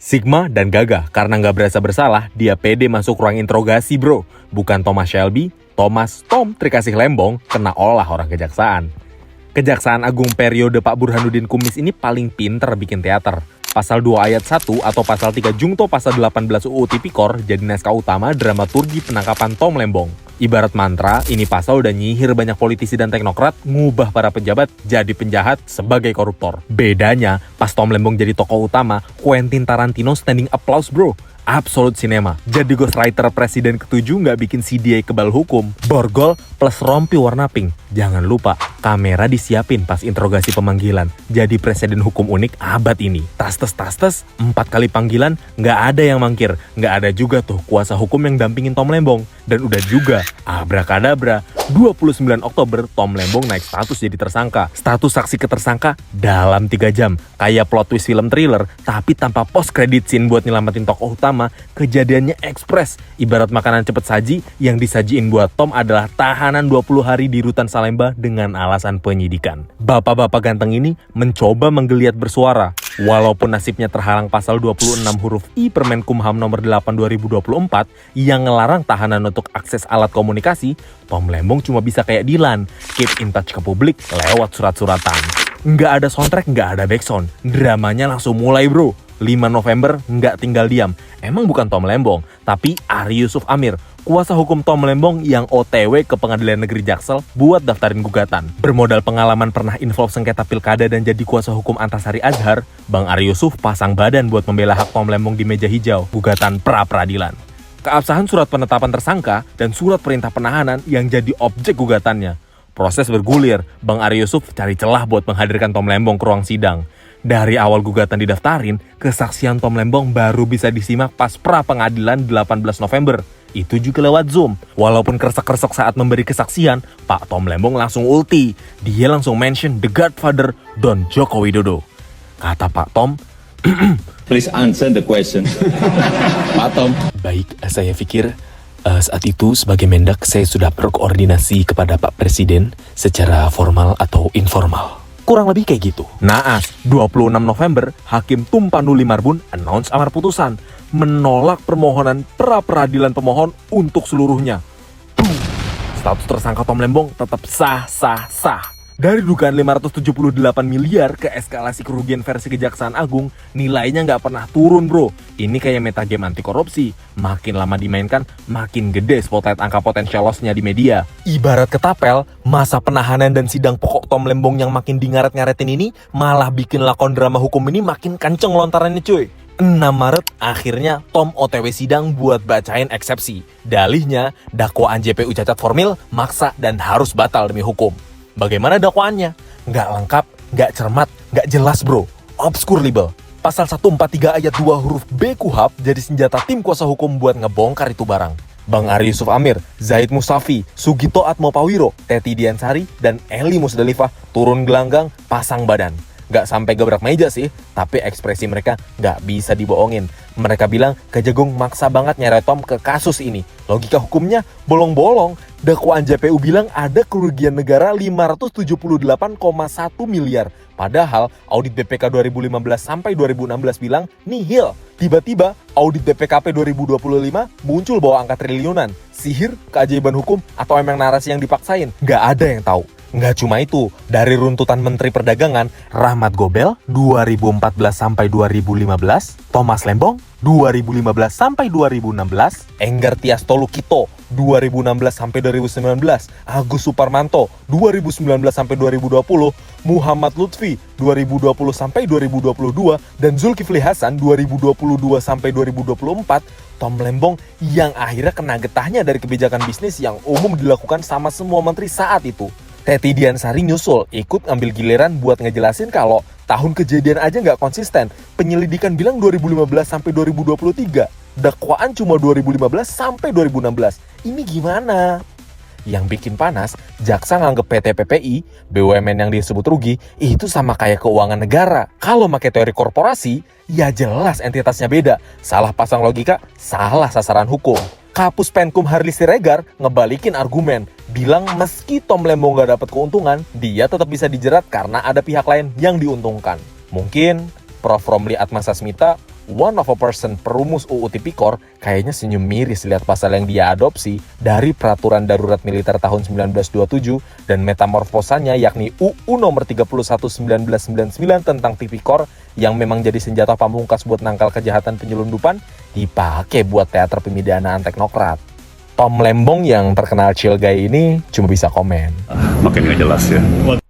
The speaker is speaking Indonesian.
Sigma dan gagah karena nggak berasa bersalah, dia pede masuk ruang interogasi bro. Bukan Thomas Shelby, Tom Trikasih Lembong kena olah orang kejaksaan. Kejaksaan Agung periode Pak Burhanuddin Kumis ini paling pinter bikin teater. Pasal 2 ayat 1 atau pasal 3 Jungto pasal 18 UU Tipikor jadi naskah utama dramaturgi penangkapan Tom Lembong. Ibarat mantra, ini pasal udah nyihir banyak politisi dan teknokrat, ngubah para pejabat jadi penjahat sebagai koruptor. Bedanya, pas Tom Lembong jadi tokoh utama, Quentin Tarantino standing applause bro. Absolute Cinema. Jadi ghostwriter presiden ke-7 nggak bikin CDA kebal hukum. Borgol plus rompi warna pink. Jangan lupa, kamera disiapin pas interogasi pemanggilan. Jadi presiden hukum unik abad ini. Tas-tes, 4 kali panggilan, nggak ada yang mangkir. Nggak ada juga tuh kuasa hukum yang dampingin Tom Lembong. Dan udah juga, abrakadabra, 29 Oktober Tom Lembong naik status jadi tersangka. Status saksi ke tersangka dalam 3 jam. Kayak plot twist film thriller, tapi tanpa post credit scene buat nyelamatin tokoh utama. Kejadiannya ekspres, ibarat makanan cepet saji yang disajiin buat Tom adalah tahanan 20 hari di Rutan Salemba dengan alasan penyidikan. Bapak-bapak ganteng ini mencoba menggeliat bersuara. Walaupun nasibnya terhalang pasal 26 huruf I Permenkumham nomor 8 2024 yang ngelarang tahanan untuk akses alat komunikasi, Tom Lembong cuma bisa kayak Dilan, keep in touch ke publik lewat surat-suratan. Nggak ada soundtrack, nggak ada backsound. Dramanya langsung mulai bro. 5 November nggak tinggal diam. Emang bukan Tom Lembong, tapi Ari Yusuf Amir, kuasa hukum Tom Lembong yang OTW ke Pengadilan Negeri Jaksel buat daftarin gugatan. Bermodal pengalaman pernah involve sengketa pilkada dan jadi kuasa hukum Antasari Azhar, Bang Ari Yusuf pasang badan buat membela hak Tom Lembong di meja hijau, gugatan pra-peradilan. Keabsahan surat penetapan tersangka dan surat perintah penahanan yang jadi objek gugatannya. Proses bergulir, Bang Ari Yusuf cari celah buat menghadirkan Tom Lembong ke ruang sidang. Dari awal gugatan didaftarin, kesaksian Tom Lembong baru bisa disimak pas pra-pengadilan 18 November. Itu juga lewat Zoom. Walaupun keresek-keresek saat memberi kesaksian, Pak Tom Lembong langsung ulti. Dia langsung mention The Godfather, Don Joko Widodo. Kata Pak Tom, Please answer the question. Pak Tom. Baik, saya pikir saat itu sebagai Mendak saya sudah berkoordinasi kepada Pak Presiden secara formal atau informal. Kurang lebih kayak gitu. naas, 26 November, Hakim Tumpanuli Marbun announce amar putusan, menolak permohonan pra-peradilan pemohon untuk seluruhnya. Status tersangka Tom Lembong tetap sah. Dari dugaan 578 miliar ke eskalasi kerugian versi Kejaksaan Agung, nilainya nggak pernah turun bro. Ini kayak metagame anti korupsi. Makin lama dimainkan, makin gede spotlight angka potensial loss-nya di media. Ibarat ketapel, masa penahanan dan sidang pokok Tom Lembong yang makin dingaret-ngaretin ini malah bikin lakon drama hukum ini makin kenceng lontarannya cuy. 6 Maret akhirnya Tom OTW sidang buat bacain eksepsi. Dalihnya, dakwaan JPU cacat formil, maksa dan harus batal demi hukum. Bagaimana dakwaannya? Nggak lengkap, nggak cermat, nggak jelas bro. Obscure libel. Pasal 143 ayat 2 huruf B KUHP jadi senjata tim kuasa hukum buat ngebongkar itu barang. Bang Ari Yusuf Amir, Zaid Mustafi, Sugito Atmopawiro, Teti Diansari, dan Eli Musdalifah turun gelanggang, pasang badan. Nggak sampai gebrak meja sih, tapi ekspresi mereka nggak bisa dibohongin. Mereka bilang Kejagung maksa banget nyeret Tom ke kasus ini. Logika hukumnya bolong-bolong. Dakwaan JPU bilang ada kerugian negara 578,1 miliar. Padahal audit BPK 2015 sampai 2016 bilang nihil. Tiba-tiba audit BPKP 2025 muncul bawa angka triliunan. Sihir, keajaiban hukum, atau emang narasi yang dipaksain? Nggak ada yang tahu. Nggak cuma itu, dari runtutan Menteri Perdagangan, Rahmat Gobel 2014 sampai 2015, Thomas Lembong 2015 sampai 2016, Enggar Tias Tolukito 2016 sampai 2019, Agus Suparmanto 2019 sampai 2020, Muhammad Lutfi 2020 sampai 2022, dan Zulkifli Hasan 2022 sampai 2024, Tom Lembong yang akhirnya kena getahnya dari kebijakan bisnis yang umum dilakukan sama semua menteri saat itu. Teti Diansari nyusul, ikut ngambil giliran buat ngejelasin kalau tahun kejadian aja nggak konsisten. Penyelidikan bilang 2015 sampai 2023. Dakwaan cuma 2015 sampai 2016. Ini gimana? Yang bikin panas, jaksa nganggep PT PPI, BUMN yang disebut rugi, itu sama kayak keuangan negara. Kalau pakai teori korporasi, ya jelas entitasnya beda. Salah pasang logika, salah sasaran hukum. Kapus Penkum Harli Siregar ngebalikin argumen, bilang meski Tom Lembong gak dapat keuntungan, dia tetap bisa dijerat karena ada pihak lain yang diuntungkan. Mungkin Prof. Romli Atmasasmita one of a person perumus UU Tipikor kayaknya senyum miris lihat pasal yang dia adopsi dari Peraturan Darurat Militer tahun 1927 dan metamorfosanya yakni UU nomor 31 1999 tentang Tipikor yang memang jadi senjata pamungkas buat nangkal kejahatan penyelundupan dipakai buat teater pemidanaan teknokrat. Tom Lembong yang terkenal chill guy ini cuma bisa komen. Makin nggak jelas ya.